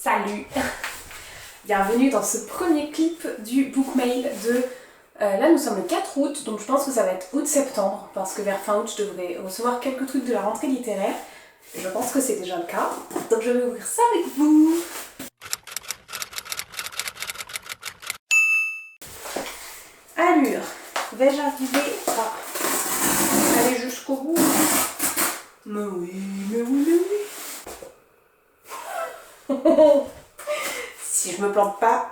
Salut. Bienvenue dans ce premier clip du bookmail de... là nous sommes le 4 août, donc je pense que ça va être août-septembre, parce que vers fin août je devrais recevoir quelques trucs de la rentrée littéraire. Et je pense que c'est déjà le cas, donc je vais ouvrir ça avec vous. Allure, vais-je arriver à aller jusqu'au bout? Mais oui, mais oui, mais oui. Si je me plante pas,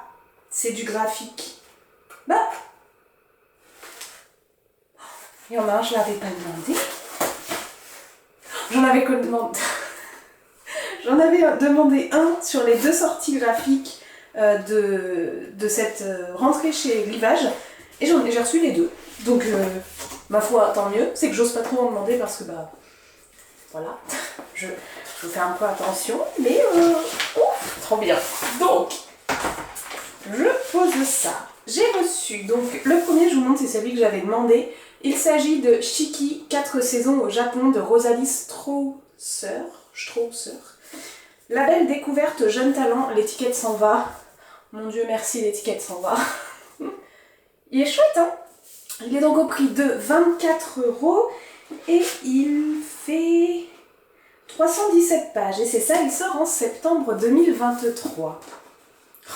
c'est du graphique. Bah, il y en a un, je l'avais pas demandé. J'en avais demandé un sur les 2 sorties graphiques de cette rentrée chez Rivage. Et j'ai reçu les 2. Donc, ma foi, tant mieux. C'est que j'ose pas trop en demander parce que, bah, voilà. Je fais un peu attention. Mais, trop bien. Donc, je pose ça. J'ai reçu, donc, le premier, je vous montre, c'est celui que j'avais demandé. Il s'agit de Shiki, 4 saisons au Japon, de Rosalie Strawser. La belle découverte, jeune talent, l'étiquette s'en va. Mon Dieu, merci, l'étiquette s'en va. Il est chouette, hein? Il est donc au prix de 24 € et il fait 317 pages. Et c'est ça, il sort en septembre 2023.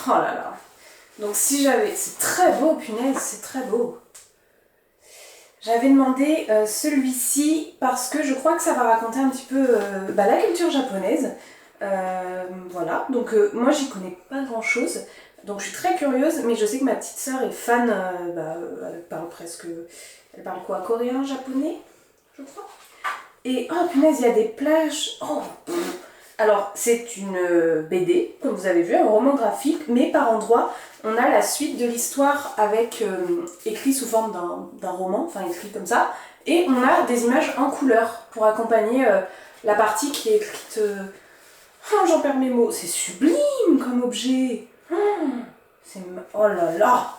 Oh là là. Donc si j'avais... C'est très beau, punaise, c'est très beau. J'avais demandé celui-ci parce que je crois que ça va raconter un petit peu la culture japonaise. Voilà, donc moi j'y connais pas grand-chose. Donc je suis très curieuse, mais je sais que ma petite sœur est fan, elle parle presque... Elle parle quoi? Coréen, japonais, je crois. Et oh punaise, il y a des plages... Oh. Alors c'est une BD, comme vous avez vu, un roman graphique, mais par endroits, on a la suite de l'histoire avec écrit sous forme d'un roman, enfin écrit comme ça, et on a des images en couleur pour accompagner la partie qui est écrite... Oh, j'en perds mes mots, c'est sublime comme objet. Oh là là.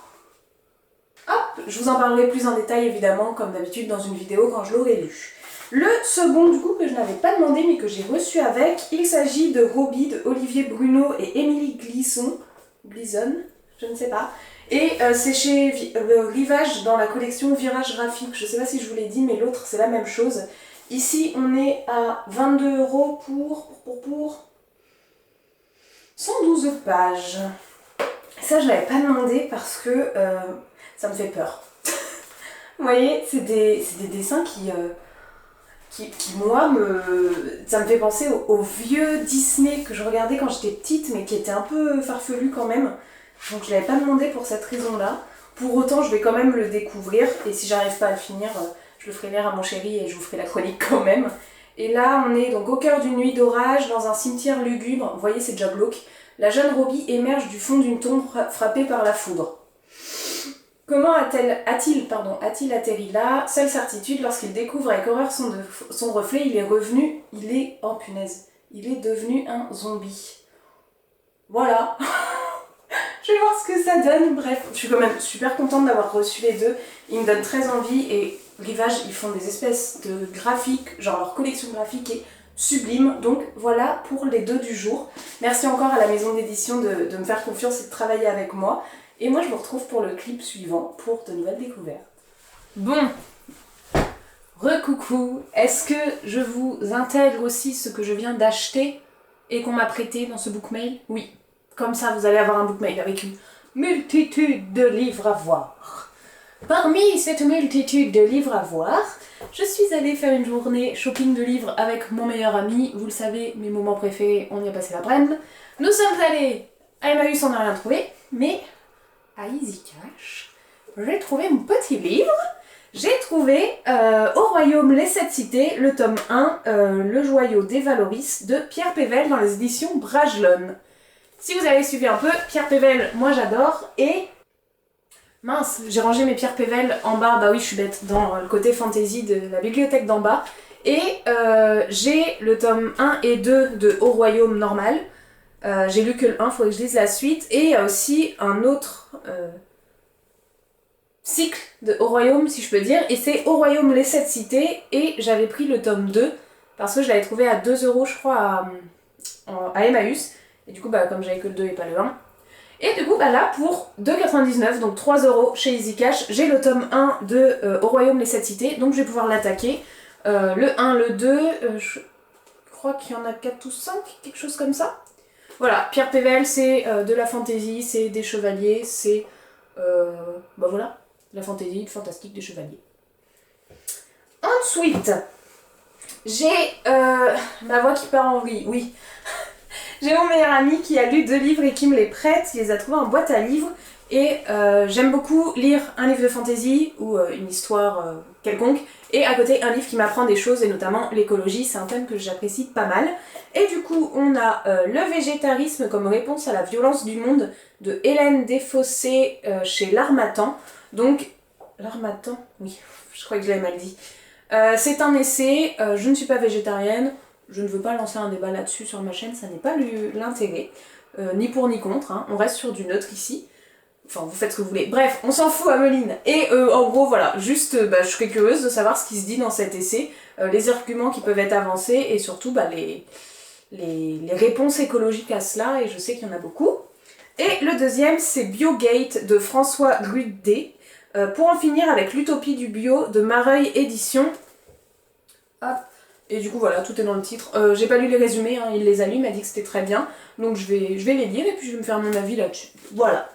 Hop, je vous en parlerai plus en détail évidemment, comme d'habitude dans une vidéo quand je l'aurai lu. Le second du coup que je n'avais pas demandé mais que j'ai reçu avec, il s'agit de Roby de Olivier Bruno et Émilie Glisson, je ne sais pas. Et c'est chez Rivage dans la collection Virage Graphique, je ne sais pas si je vous l'ai dit mais l'autre c'est la même chose. Ici on est à 22 € pour 112 pages. Ça je l'avais pas demandé parce que ça me fait peur. Vous voyez, c'est des dessins qui moi, ça me fait penser aux vieux Disney que je regardais quand j'étais petite, mais qui étaient un peu farfelus quand même. Donc je l'avais pas demandé pour cette raison-là. Pour autant, je vais quand même le découvrir, et si j'arrive pas à le finir, je le ferai lire à mon chéri et je vous ferai la chronique quand même. Et là, on est donc au cœur d'une nuit d'orage, dans un cimetière lugubre. Vous voyez, c'est déjà glauque. La jeune Roby émerge du fond d'une tombe frappée par la foudre. Comment a-t-il atterri là? Seule certitude, lorsqu'il découvre avec horreur son reflet, il est devenu un zombie. Voilà. Je vais voir ce que ça donne. Bref, je suis quand même super contente d'avoir reçu les 2. Ils me donnent très envie et Rivage, ils font des espèces de graphiques, genre leur collection graphique est sublime. Donc voilà pour les 2 du jour. Merci encore à la maison d'édition de me faire confiance et de travailler avec moi. Et moi, je vous retrouve pour le clip suivant, pour de nouvelles découvertes. Bon, recoucou, est-ce que je vous intègre aussi ce que je viens d'acheter et qu'on m'a prêté dans ce bookmail? Oui, comme ça, vous allez avoir un bookmail avec une multitude de livres à voir. Parmi cette multitude de livres à voir, je suis allée faire une journée shopping de livres avec mon meilleur ami. Vous le savez, mes moments préférés, on y a passé l'après-midi. Nous sommes allés à Emmaüs, on n'a rien trouvé, mais... à Easy Cash, j'ai trouvé mon petit livre. J'ai trouvé Au Royaume les 7 cités, le tome 1, Le joyau des Valoris de Pierre Pével dans les éditions Bragelonne. Si vous avez suivi un peu, Pierre Pével, moi j'adore, et... Mince, j'ai rangé mes Pierre Pével en bas, bah oui je suis bête, dans le côté fantasy de la bibliothèque d'en bas, et j'ai le tome 1 et 2 de Au Royaume normal. J'ai lu que le 1, il faudrait que je lise la suite. Et il y a aussi un autre cycle de Au Royaume, si je peux dire. Et c'est Au Royaume les 7 cités. Et j'avais pris le tome 2 parce que je l'avais trouvé à 2 € je crois à Emmaüs. Et du coup, bah, comme j'avais que le 2 et pas le 1. Et du coup, bah là, pour 2,99€, donc 3€ chez Easy Cash, j'ai le tome 1 de Au Royaume les 7 cités, donc je vais pouvoir l'attaquer. Le 1, le 2, je crois qu'il y en a 4 ou 5, quelque chose comme ça. Voilà, Pierre Pével, c'est de la fantasy, c'est des chevaliers, c'est... bah voilà, de la fantasy, le fantastique, des chevaliers. Ensuite, j'ai ma voix qui part en vrille, oui. J'ai mon meilleur ami qui a lu 2 livres et qui me les prête, il les a trouvés en boîte à livres. Et j'aime beaucoup lire un livre de fantasy ou une histoire quelconque, et à côté un livre qui m'apprend des choses, et notamment l'écologie, c'est un thème que j'apprécie pas mal. Et du coup, on a Le végétarisme comme réponse à la violence du monde de Hélène Desfossés chez L'Harmattan. Donc, L'Harmattan, oui, je crois que je l'avais mal dit. C'est un essai, je ne suis pas végétarienne, je ne veux pas lancer un débat là-dessus sur ma chaîne, ça n'est pas l'intérêt, ni pour ni contre, hein. On reste sur du neutre ici. Enfin, vous faites ce que vous voulez. Bref, on s'en fout, Ameline. Et en gros, voilà, juste, je serais curieuse de savoir ce qui se dit dans cet essai, les arguments qui peuvent être avancés, et surtout les réponses écologiques à cela, et je sais qu'il y en a beaucoup. Et le deuxième, c'est Biogate de François Grudet, pour en finir avec l'utopie du bio de Mareuil Éditions. Hop. Et du coup, voilà, tout est dans le titre. J'ai pas lu les résumés, hein, il les a lus, il m'a dit que c'était très bien. Donc je vais les lire, et puis je vais me faire mon avis là-dessus. Voilà.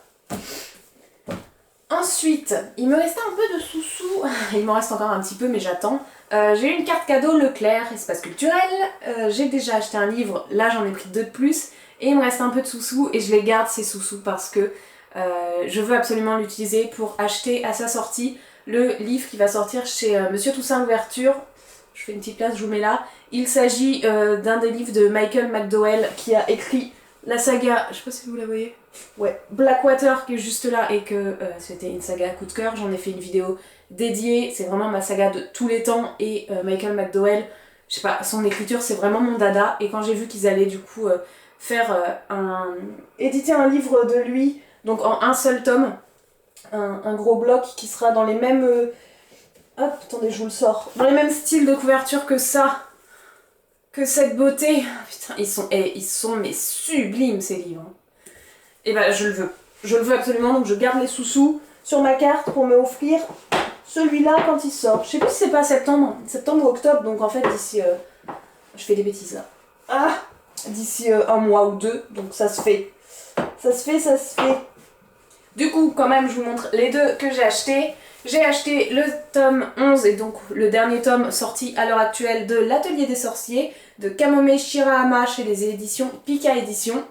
Ensuite, il me restait un peu de sous-sous, il m'en reste encore un petit peu mais j'attends. J'ai eu une carte cadeau Leclerc, espace culturel, j'ai déjà acheté un livre, là j'en ai pris 2 de plus, et il me reste un peu de sous-sous et je les garde ces sous-sous parce que je veux absolument l'utiliser pour acheter à sa sortie le livre qui va sortir chez Monsieur Toussaint Louverture. Je fais une petite place, je vous mets là. Il s'agit d'un des livres de Michael McDowell qui a écrit la saga, je sais pas si vous la voyez, ouais, Blackwater qui est juste là, et que c'était une saga coup de cœur, j'en ai fait une vidéo dédiée, c'est vraiment ma saga de tous les temps, et Michael McDowell, je sais pas, son écriture c'est vraiment mon dada, et quand j'ai vu qu'ils allaient du coup faire éditer un livre de lui, donc en un seul tome, un gros bloc qui sera dans les mêmes... hop, attendez, je vous le sors, dans les mêmes styles de couverture que ça, que cette beauté, putain, ils sont mais sublimes ces livres. Et bah je le veux absolument, donc je garde les sous-sous sur ma carte pour me offrir celui-là quand il sort. Je sais plus si c'est pas septembre ou octobre, donc en fait d'ici, je fais des bêtises là. Ah, d'ici un mois ou 2, donc ça se fait. Ça se fait. Du coup, quand même, je vous montre les 2 que j'ai achetés. J'ai acheté le tome 11, et donc le dernier tome sorti à l'heure actuelle de L'Atelier des Sorciers, de Kamome Shirahama chez les éditions Pika Éditions.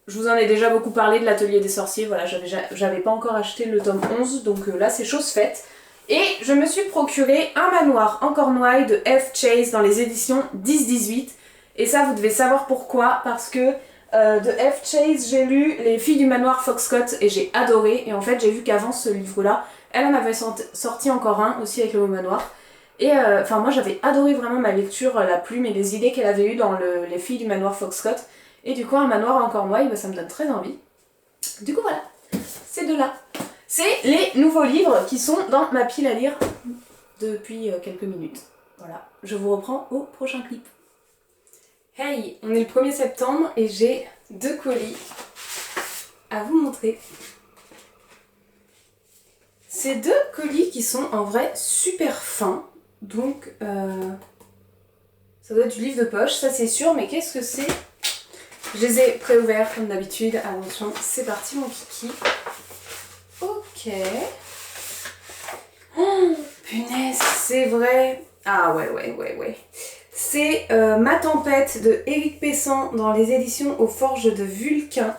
Je vous en ai déjà beaucoup parlé de l'Atelier des Sorciers, voilà, j'avais pas encore acheté le tome 11, donc là c'est chose faite. Et je me suis procuré un manoir en Cornouailles de F. Chase dans les éditions 10-18. Et ça, vous devez savoir pourquoi, parce que de F. Chase, j'ai lu Les Filles du Manoir Foxcott et j'ai adoré. Et en fait, j'ai vu qu'avant ce livre-là, elle en avait sorti encore un aussi avec le mot manoir. Et enfin, moi j'avais adoré vraiment ma lecture, la plume et les idées qu'elle avait eues dans Les Filles du Manoir Foxcott. Et du coup, un manoir en Cornouailles, bah, ça me donne très envie. Du coup, voilà, ces 2-là. C'est les nouveaux livres qui sont dans ma pile à lire depuis quelques minutes. Voilà, je vous reprends au prochain clip. Hey, on est le 1er septembre et j'ai 2 colis à vous montrer. Ces 2 colis qui sont en vrai super fins, donc ça doit être du livre de poche, ça c'est sûr, mais qu'est-ce que c'est? Je les ai préouverts comme d'habitude, attention, c'est parti mon kiki. Ok. Oh, punaise, c'est vrai. Ah ouais. C'est Ma Tempête de Éric Pessan dans les éditions aux Forges de Vulcain.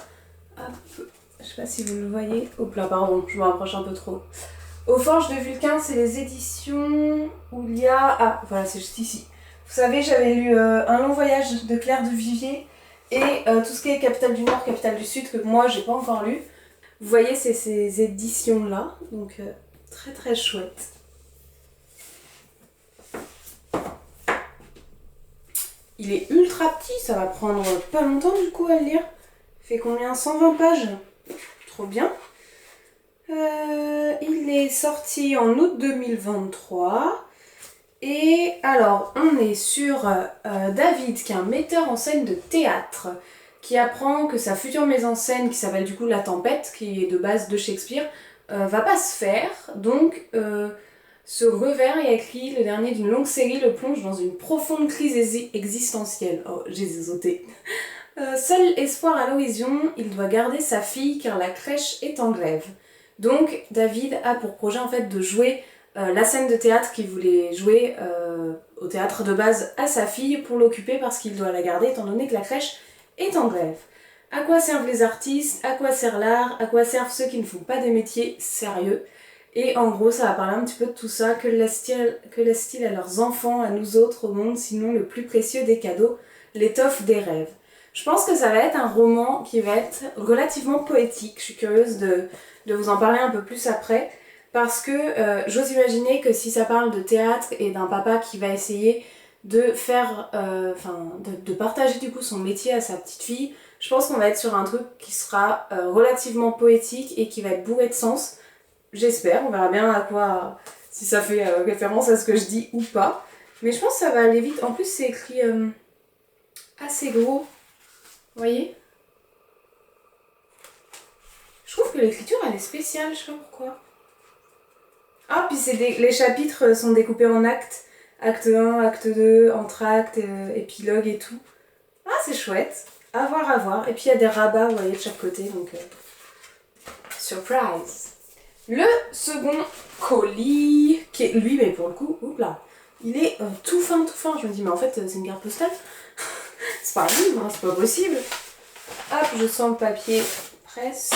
Hop, je sais pas si vous le voyez. Hop là, pardon, je me rapproche un peu trop. Aux Forges de Vulcain, c'est les éditions où il y a... Ah, voilà, c'est juste ici. Vous savez, j'avais lu Un long voyage de Claire de Vivier et tout ce qui est Capitale du Nord, Capitale du Sud, que moi, j'ai pas encore lu. Vous voyez, c'est ces éditions-là, donc très très chouette. Il est ultra petit, ça va prendre pas longtemps du coup à le lire. Il fait combien? 120 pages? Trop bien. Il est sorti en août 2023. Et alors, on est sur David, qui est un metteur en scène de théâtre, qui apprend que sa future mise en scène, qui s'appelle du coup La Tempête, qui est de base de Shakespeare, va pas se faire. Donc ce revers est écrit, le dernier d'une longue série, le plonge dans une profonde crise existentielle. Oh, j'ai zézoté. Seul espoir à l'horizon, il doit garder sa fille car la crèche est en grève. Donc David a pour projet en fait de jouer la scène de théâtre qu'il voulait jouer au théâtre de base à sa fille pour l'occuper parce qu'il doit la garder étant donné que la crèche est en grève. À quoi servent les artistes? À quoi sert l'art? À quoi servent ceux qui ne font pas des métiers sérieux? Et en gros, ça va parler un petit peu de tout ça. Que laisse-t-il à leurs enfants, à nous autres au monde, sinon le plus précieux des cadeaux, l'étoffe des rêves? Je pense que ça va être un roman qui va être relativement poétique. Je suis curieuse de vous en parler un peu plus après. Parce que j'ose imaginer que si ça parle de théâtre et d'un papa qui va essayer de faire, de partager du coup son métier à sa petite fille, je pense qu'on va être sur un truc qui sera relativement poétique et qui va être bourré de sens. J'espère, on verra bien à quoi, si ça fait référence à ce que je dis ou pas. Mais je pense que ça va aller vite. En plus, c'est écrit assez gros. Vous voyez? Je trouve que l'écriture, elle est spéciale, je sais pas pourquoi. Ah, puis les chapitres sont découpés en actes. Acte 1, acte 2, entracte, épilogue et tout. Ah, c'est chouette. À voir, à voir. Et puis il y a des rabats, vous voyez, de chaque côté, donc... surprise. Le second colis, qui est lui, mais pour le coup, là, il est tout fin, tout fin. Je me dis, mais en fait, c'est une carte postale. C'est pas un livre, hein, c'est pas possible. Hop, je sens le papier presse.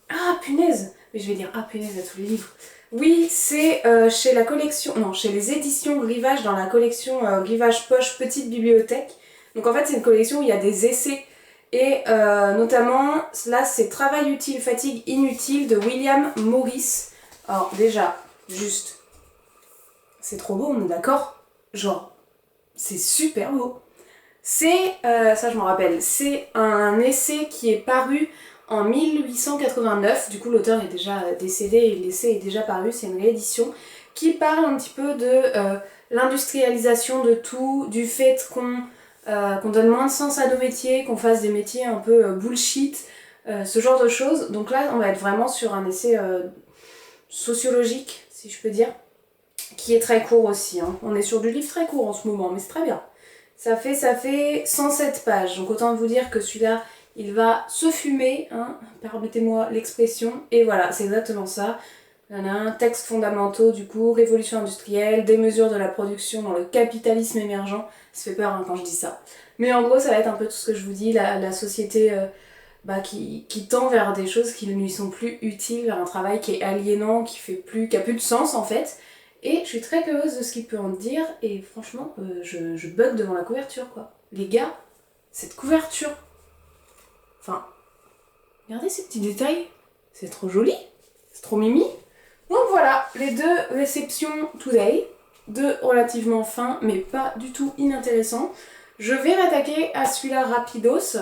Ah, punaise! Mais je vais dire, ah, punaise, à tous les livres. Oui, c'est chez la collection, non, chez les éditions Rivage, dans la collection Rivage Poche Petite Bibliothèque. Donc en fait, c'est une collection où il y a des essais. Et notamment, là, c'est Travail utile, fatigue inutile de William Morris. Alors déjà, juste, c'est trop beau, on est d'accord? Genre, c'est super beau. C'est, ça je m'en rappelle, c'est un essai qui est paru en 1889. Du coup, l'auteur est déjà décédé et l'essai est déjà paru, c'est une réédition qui parle un petit peu de l'industrialisation de tout, du fait qu'on donne moins de sens à nos métiers, qu'on fasse des métiers un peu bullshit, ce genre de choses. Donc là, on va être vraiment sur un essai sociologique, si je peux dire, qui est très court aussi. Hein. On est sur du livre très court en ce moment, mais c'est très bien. Ça fait 107 pages, donc autant vous dire que celui-là, il va se fumer, hein, permettez-moi l'expression, et voilà, c'est exactement ça. Il y en a un, texte fondamentaux du coup, révolution industrielle, des mesures de la production dans le capitalisme émergent. Ça fait peur hein, quand je dis ça. Mais en gros, ça va être un peu tout ce que je vous dis, la société qui tend vers des choses qui ne lui sont plus utiles, vers un travail qui est aliénant, qui a plus de sens en fait. Et je suis très curieuse de ce qu'il peut en dire, et franchement, je bug devant la couverture quoi. Les gars, cette couverture, enfin, regardez ces petits détails, c'est trop joli, c'est trop mimi. Donc voilà, les deux réceptions today, deux relativement fins, mais pas du tout inintéressants. Je vais m'attaquer à celui-là rapidos.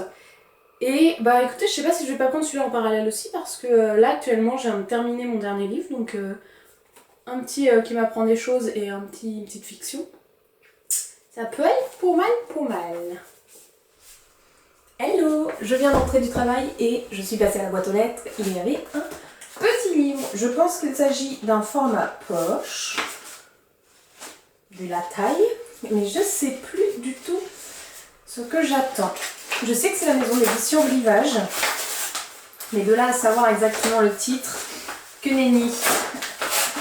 Et bah écoutez, je sais pas si je vais pas prendre celui-là en parallèle aussi, parce que là actuellement je viens de terminer mon dernier livre, donc un petit qui m'apprend des choses et une petite fiction. Ça peut être pour mal. Hello, je viens d'entrer du travail et je suis passée à la boîte aux lettres. Il y avait un petit livre. Je pense qu'il s'agit d'un format poche, de la taille, mais je sais plus du tout ce que j'attends. Je sais que c'est la maison d'édition Rivage, mais de là à savoir exactement le titre, que nenni.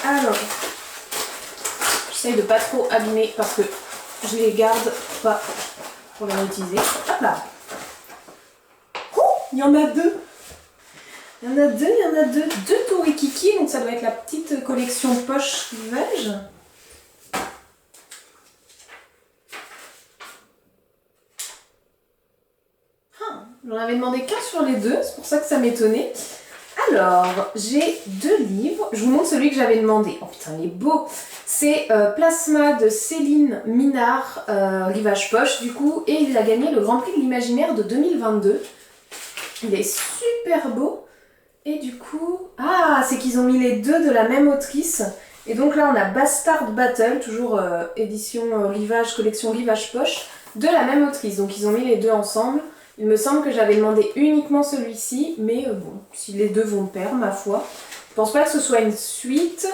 Alors, j'essaye de pas trop abîmer parce que je les garde pas pour les réutiliser. Hop là. Oh, il y en a deux. Il y en a deux. Deux Torikiki, donc ça doit être la petite collection poche Rivage. J'en avais demandé qu'un sur les deux, c'est pour ça que ça m'étonnait. Alors, j'ai deux livres. Je vous montre celui que j'avais demandé. Oh putain, il est beau. C'est Plasma de Céline Minard, Rivage Poche du coup, et il a gagné le Grand Prix de l'Imaginaire de 2022. Il est super beau. Et du coup... Ah, c'est qu'ils ont mis les deux de la même autrice. Et donc là, on a Bastard Battle, toujours édition Rivage, collection Rivage Poche, de la même autrice. Donc ils ont mis les deux ensemble. Il me semble que j'avais demandé uniquement celui-ci, mais bon, si les deux vont de pair, ma foi. Je pense pas que ce soit une suite.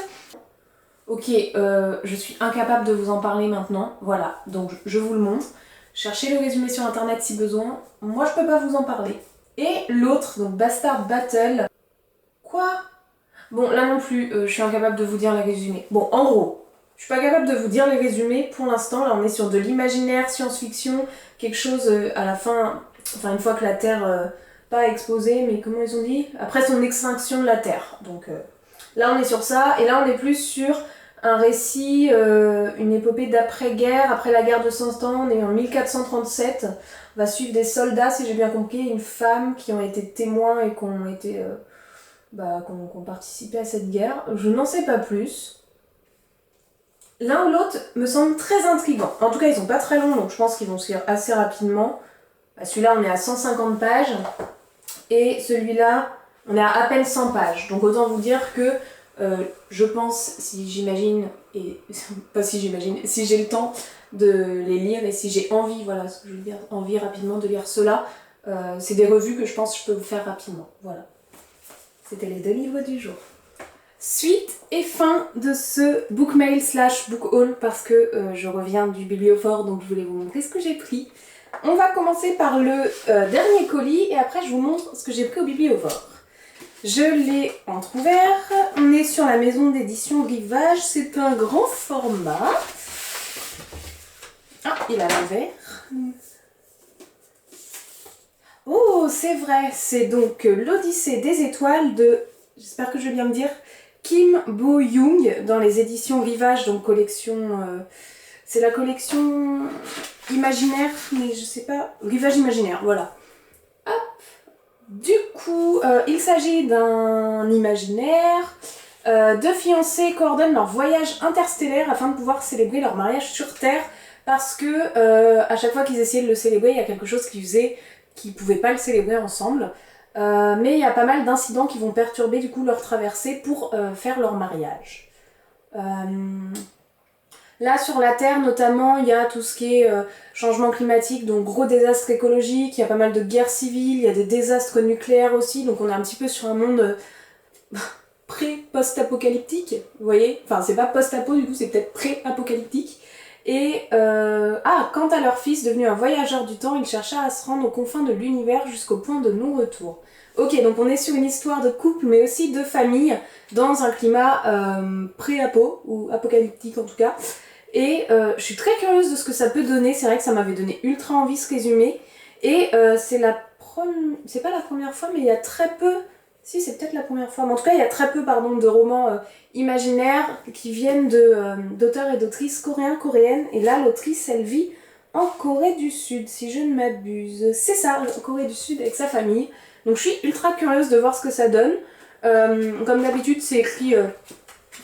Ok, je suis incapable de vous en parler maintenant. Voilà, donc je vous le montre. Cherchez le résumé sur internet si besoin. Moi, je peux pas vous en parler. Et l'autre, donc Bastard Battle. Quoi? Bon, là non plus, je suis incapable de vous dire les résumés. Bon, en gros, je suis pas capable de vous dire les résumés pour l'instant. Là, on est sur de l'imaginaire, science-fiction, quelque chose à la fin, enfin une fois que la Terre, pas explosée, mais comment ils ont dit? Après son extinction de la Terre. Donc là, on est sur ça, et là, on est plus sur un récit, une épopée d'après-guerre, après la guerre de 100 ans, on est en 1437. On va suivre des soldats, si j'ai bien compris, une femme qui ont été témoins et qui ont été... qui ont participé à cette guerre. Je n'en sais pas plus. L'un ou l'autre me semble très intriguant. En tout cas, ils sont pas très longs, donc je pense qu'ils vont se lire assez rapidement. Celui-là, on est à 150 pages. Et celui-là, on est à peine 100 pages. Donc autant vous dire que je pense, si j'imagine, et pas si j'imagine, si j'ai le temps de les lire et si j'ai envie, voilà ce que je veux dire, envie rapidement de lire cela, c'est des revues que je pense que je peux vous faire rapidement. Voilà. C'était les 2 livres du jour. Suite et fin de ce bookmail / book haul parce que je reviens du bibliophore, donc je voulais vous montrer ce que j'ai pris. On va commencer par le dernier colis et après je vous montre ce que j'ai pris au bibliophore. Je l'ai entrouvert. On est sur la maison d'édition Rivage. C'est un grand format. Ah, il a l'envers. Oh, c'est vrai, c'est donc l'Odyssée des étoiles de, j'espère que je vais bien me dire, Kim Bo-young dans les éditions Rivage, donc collection, c'est la collection imaginaire, mais je sais pas, Rivage imaginaire, voilà. Hop. Du coup, il s'agit d'un imaginaire. Deux fiancés coordonnent leur voyage interstellaire afin de pouvoir célébrer leur mariage sur Terre parce que à chaque fois qu'ils essayaient de le célébrer, il y a quelque chose qui faisait qu'ils ne pouvaient pas le célébrer ensemble. Mais il y a pas mal d'incidents qui vont perturber du coup leur traversée pour faire leur mariage. Là sur la Terre notamment, il y a tout ce qui est changement climatique, donc gros désastres écologiques, il y a pas mal de guerres civiles, il y a des désastres nucléaires aussi, donc on est un petit peu sur un monde pré-post-apocalyptique, vous voyez? Enfin c'est pas post-apo du coup, c'est peut-être pré-apocalyptique. Et quant à leur fils, devenu un voyageur du temps, il chercha à se rendre aux confins de l'univers jusqu'au point de non-retour. Ok, donc on est sur une histoire de couple, mais aussi de famille, dans un climat pré-apo, ou apocalyptique en tout cas. Et je suis très curieuse de ce que ça peut donner, c'est vrai que ça m'avait donné ultra envie ce résumé. Et c'est pas la première fois, mais il y a très peu... Si, c'est peut-être la première fois, mais en tout cas, il y a très peu de romans imaginaires qui viennent d'auteurs et d'autrices coréens, coréennes. Et là, l'autrice, elle vit en Corée du Sud, si je ne m'abuse. C'est ça, Corée du Sud avec sa famille. Donc je suis ultra curieuse de voir ce que ça donne. Comme d'habitude, c'est écrit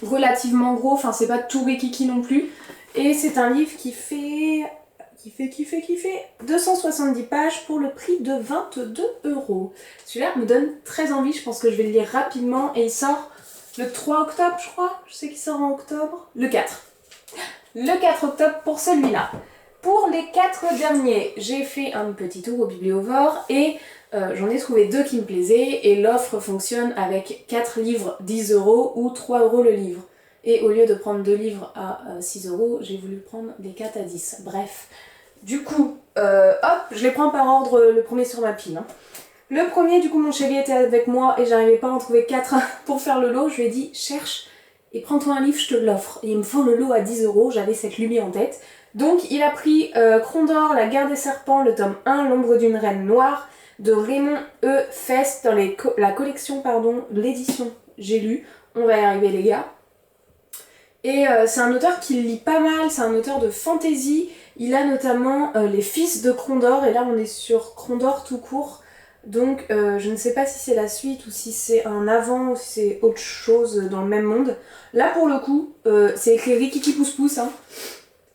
relativement gros, enfin c'est pas tout rikiki non plus. Et c'est un livre qui fait 270 pages pour le prix de 22 €. Celui-là me donne très envie, je pense que je vais le lire rapidement et il sort le 3 octobre je crois, je sais qu'il sort en octobre, le 4. Le 4 octobre pour celui-là. Pour les 4 derniers, j'ai fait un petit tour au bibliophore et j'en ai trouvé 2 qui me plaisaient et l'offre fonctionne avec 4 livres 10 € ou 3 € le livre. Et au lieu de prendre 2 livres à 6 €, j'ai voulu prendre les 4 à 10. Bref. Du coup, hop, je les prends par ordre, le premier sur ma pile. Hein. Le premier, du coup, mon chéri était avec moi et j'arrivais pas à en trouver 4 pour faire le lot. Je lui ai dit, cherche et prends-toi un livre, je te l'offre. Et il me faut le lot à 10 €, j'avais cette lubie en tête. Donc, il a pris Krondor, La guerre des serpents, le tome 1, L'ombre d'une reine noire, de Raymond E. Fest, dans la collection, l'édition J'ai lu. On va y arriver, les gars. Et c'est un auteur qui lit pas mal, c'est un auteur de fantasy. Il a notamment Les Fils de Krondor, et là on est sur Krondor tout court. Donc je ne sais pas si c'est la suite ou si c'est un avant ou si c'est autre chose dans le même monde. Là pour le coup, c'est écrit Rikiki Pousse Pousse. Hein.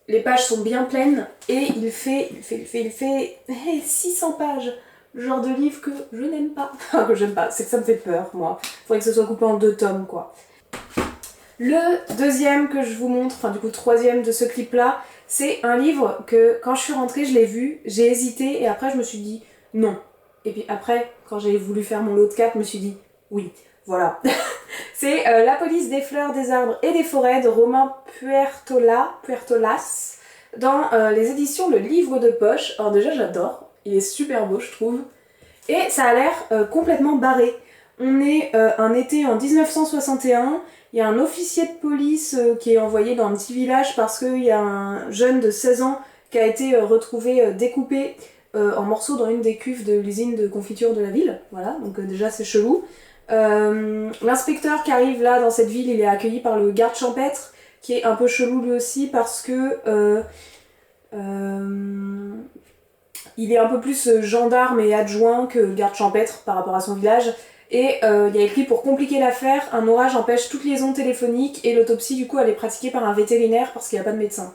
Les pages sont bien pleines et il fait 600 pages. Genre de livre que je n'aime pas. Enfin que j'aime pas, c'est que ça me fait peur moi. Faudrait que ce soit coupé en 2 tomes quoi. Le deuxième que je vous montre, enfin du coup troisième de ce clip là, c'est un livre que quand je suis rentrée je l'ai vu, j'ai hésité et après je me suis dit non. Et puis après, quand j'ai voulu faire mon lot de 4, je me suis dit oui, voilà. C'est La police des fleurs, des arbres et des forêts de Romain Puertolas dans les éditions Le Livre de Poche. Alors déjà j'adore, il est super beau je trouve. Et ça a l'air complètement barré. On est un été en 1961, il y a un officier de police qui est envoyé dans un petit village parce qu'il y a un jeune de 16 ans qui a été retrouvé découpé en morceaux dans une des cuves de l'usine de confiture de la ville. Voilà, donc déjà c'est chelou. L'inspecteur qui arrive là dans cette ville, il est accueilli par le garde champêtre qui est un peu chelou lui aussi parce que il est un peu plus gendarme et adjoint que garde champêtre par rapport à son village. Et il y a écrit pour compliquer l'affaire, un orage empêche toute liaison téléphonique et l'autopsie du coup elle est pratiquée par un vétérinaire parce qu'il n'y a pas de médecin.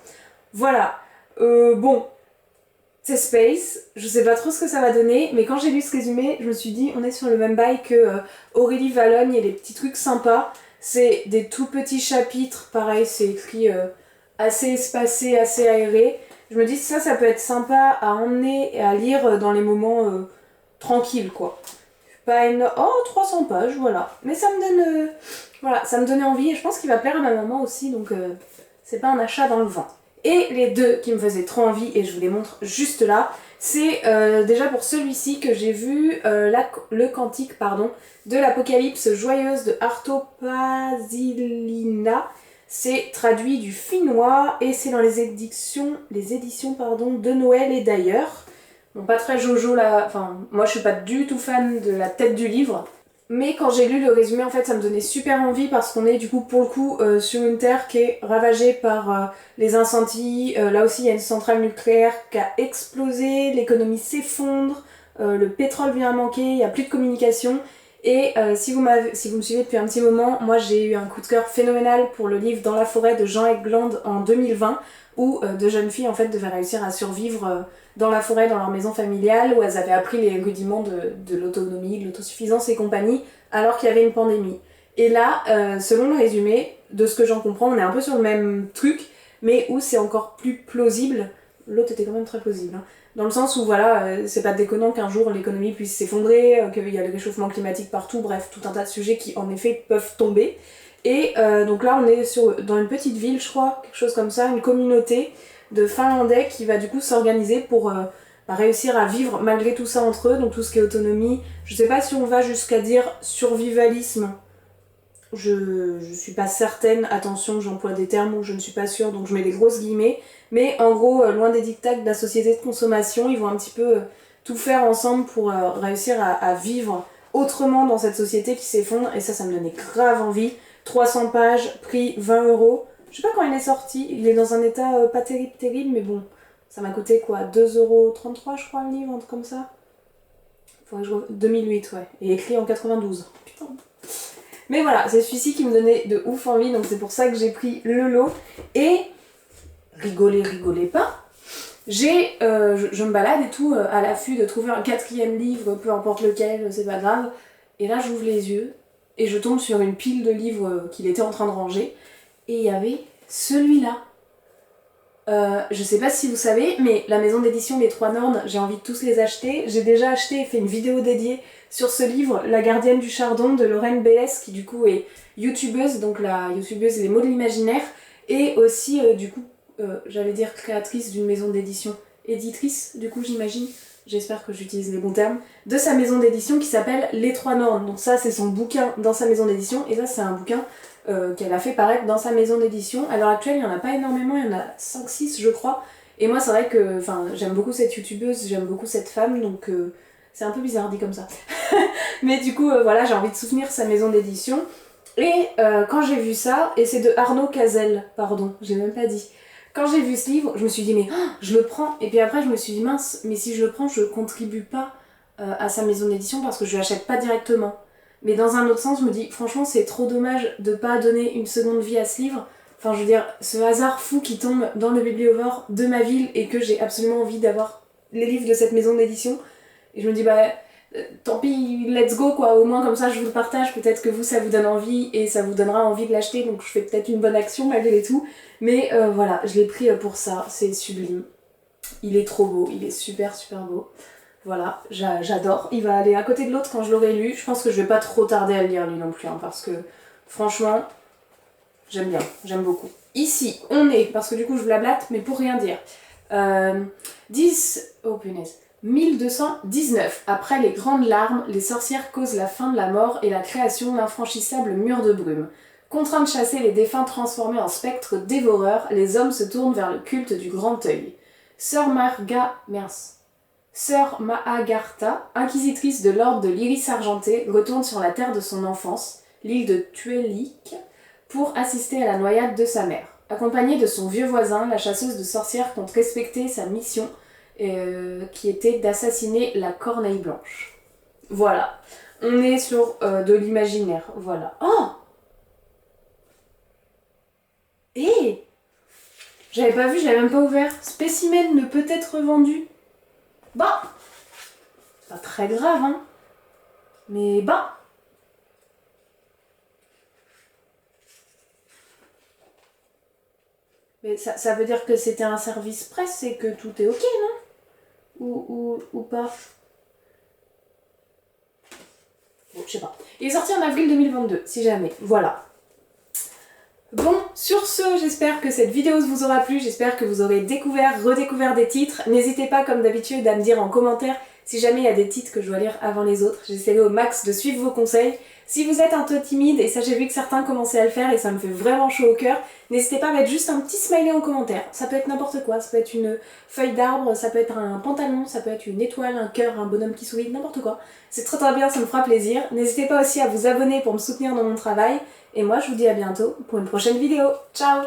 Voilà. Bon, c'est Space, je sais pas trop ce que ça va donner, mais quand j'ai lu ce résumé, je me suis dit on est sur le même bail que Aurélie Valogne et les petits trucs sympas. C'est des tout petits chapitres, pareil c'est écrit assez espacé, assez aéré. Je me dis ça peut être sympa à emmener et à lire dans les moments tranquilles quoi. Pas une... Oh, 300 pages, voilà. Mais ça me donne... voilà, ça me donnait envie et je pense qu'il va plaire à ma maman aussi, donc c'est pas un achat dans le vent. Et les deux qui me faisaient trop envie, et je vous les montre juste là, c'est déjà pour celui-ci que j'ai vu le cantique de l'Apocalypse joyeuse de Arto Pasilina. C'est traduit du finnois et c'est dans les éditions de Noël et d'ailleurs. Bon, pas très Jojo là, enfin, moi je suis pas du tout fan de la tête du livre. Mais quand j'ai lu le résumé, en fait, ça me donnait super envie parce qu'on est du coup, pour le coup, sur une terre qui est ravagée par les incendies. Là aussi, il y a une centrale nucléaire qui a explosé, l'économie s'effondre, le pétrole vient à manquer, il n'y a plus de communication. Et si vous me suivez depuis un petit moment, moi j'ai eu un coup de cœur phénoménal pour le livre Dans la forêt de Jean Egland en 2020, où deux jeunes filles en fait devaient réussir à survivre dans la forêt, dans leur maison familiale, où elles avaient appris les rudiments de l'autonomie, de l'autosuffisance et compagnie, alors qu'il y avait une pandémie. Et là, selon le résumé, de ce que j'en comprends, on est un peu sur le même truc, mais où c'est encore plus plausible. L'autre était quand même très plausible, hein. Dans le sens où voilà, c'est pas déconnant qu'un jour l'économie puisse s'effondrer, qu'il y a le réchauffement climatique partout, bref, tout un tas de sujets qui en effet peuvent tomber. Et donc là on est dans une petite ville, je crois, quelque chose comme ça, une communauté de Finlandais qui va du coup s'organiser pour réussir à vivre malgré tout ça entre eux, donc tout ce qui est autonomie. Je sais pas si on va jusqu'à dire survivalisme. Je suis pas certaine, attention j'emploie des termes où je ne suis pas sûre, donc je mets des grosses guillemets, mais en gros, loin des dictats de la société de consommation, ils vont un petit peu tout faire ensemble pour réussir à vivre autrement dans cette société qui s'effondre, et ça me donnait grave envie. 300 pages, prix 20 euros. Je sais pas quand il est sorti, il est dans un état pas terrible, mais bon, ça m'a coûté quoi, 2,33 € je crois le livre, un truc comme ça. Faudrait que je... 2008, ouais, et écrit en 92. Putain. Mais voilà, c'est celui-ci qui me donnait de ouf envie, donc c'est pour ça que j'ai pris le lot. Et, rigolez pas, je me balade et tout à l'affût de trouver un 4e livre, peu importe lequel, c'est pas grave. Et là, j'ouvre les yeux et je tombe sur une pile de livres qu'il était en train de ranger. Et il y avait celui-là. Je sais pas si vous savez, mais la maison d'édition Les Trois Nornes, j'ai envie de tous les acheter. J'ai déjà acheté et fait une vidéo dédiée sur ce livre, La gardienne du chardon de Lorraine Bélès, qui du coup est youtubeuse, donc la youtubeuse Les mots de l'imaginaire, et aussi du coup, j'allais dire créatrice d'une maison d'édition, éditrice du coup j'imagine, j'espère que j'utilise les bons termes, de sa maison d'édition qui s'appelle Les Trois Nornes. Donc ça c'est son bouquin dans sa maison d'édition, et ça c'est un bouquin qu'elle a fait paraître dans sa maison d'édition. À l'heure actuelle, il n'y en a pas énormément, il y en a 5-6 je crois. Et moi c'est vrai que j'aime beaucoup cette youtubeuse, j'aime beaucoup cette femme, donc c'est un peu bizarre dit comme ça. Mais du coup voilà, j'ai envie de soutenir sa maison d'édition. Et quand j'ai vu ça, et c'est de Arnaud Cazel, pardon, j'ai même pas dit. Quand j'ai vu ce livre, je me suis dit mais je le prends. Et puis après je me suis dit mince, mais si je le prends, je contribue pas à sa maison d'édition parce que je l'achète pas directement. Mais dans un autre sens, je me dis, franchement, c'est trop dommage de pas donner une seconde vie à ce livre. Enfin, je veux dire, ce hasard fou qui tombe dans le bibliovore de ma ville et que j'ai absolument envie d'avoir les livres de cette maison d'édition. Et je me dis, tant pis, let's go, quoi. Au moins, comme ça, je vous le partage. Peut-être que vous, ça vous donne envie et ça vous donnera envie de l'acheter. Donc, je fais peut-être une bonne action malgré tout. Mais voilà, je l'ai pris pour ça. C'est sublime. Il est trop beau. Il est super, super beau. Voilà, j'adore. Il va aller à côté de l'autre quand je l'aurai lu. Je pense que je vais pas trop tarder à le lire lui non plus, hein, parce que franchement, j'aime bien, j'aime beaucoup. Ici, on est, parce que du coup je blablate, mais pour rien dire. 1219. Après les grandes larmes, les sorcières causent la fin de la mort et la création d'infranchissables murs de brume. Contraints de chasser les défunts transformés en spectres dévoreurs, les hommes se tournent vers le culte du grand œil. Sœur Maagartha, inquisitrice de l'ordre de l'Iris argenté, retourne sur la terre de son enfance, l'île de Tuelik, pour assister à la noyade de sa mère. Accompagnée de son vieux voisin, la chasseuse de sorcières compte respecter sa mission, qui était d'assassiner la Corneille Blanche. Voilà, on est sur de l'imaginaire, voilà. Oh! Hé! J'avais pas vu, je l'avais même pas ouvert. Spécimen ne peut être vendu. Bah! Pas très grave, hein. Mais bah! Mais ça veut dire que c'était un service presse et que tout est ok, non? Ou pas? Bon, je sais pas. Il est sorti en avril 2022, si jamais. Voilà. Bon, sur ce, j'espère que cette vidéo vous aura plu, j'espère que vous aurez découvert, redécouvert des titres. N'hésitez pas, comme d'habitude, à me dire en commentaire si jamais il y a des titres que je dois lire avant les autres. J'essaierai au max de suivre vos conseils. Si vous êtes un peu timide, et ça j'ai vu que certains commençaient à le faire et ça me fait vraiment chaud au cœur, n'hésitez pas à mettre juste un petit smiley en commentaire. Ça peut être n'importe quoi, ça peut être une feuille d'arbre, ça peut être un pantalon, ça peut être une étoile, un cœur, un bonhomme qui sourit, n'importe quoi. C'est très très bien, ça me fera plaisir. N'hésitez pas aussi à vous abonner pour me soutenir dans mon travail. Et moi je vous dis à bientôt pour une prochaine vidéo. Ciao!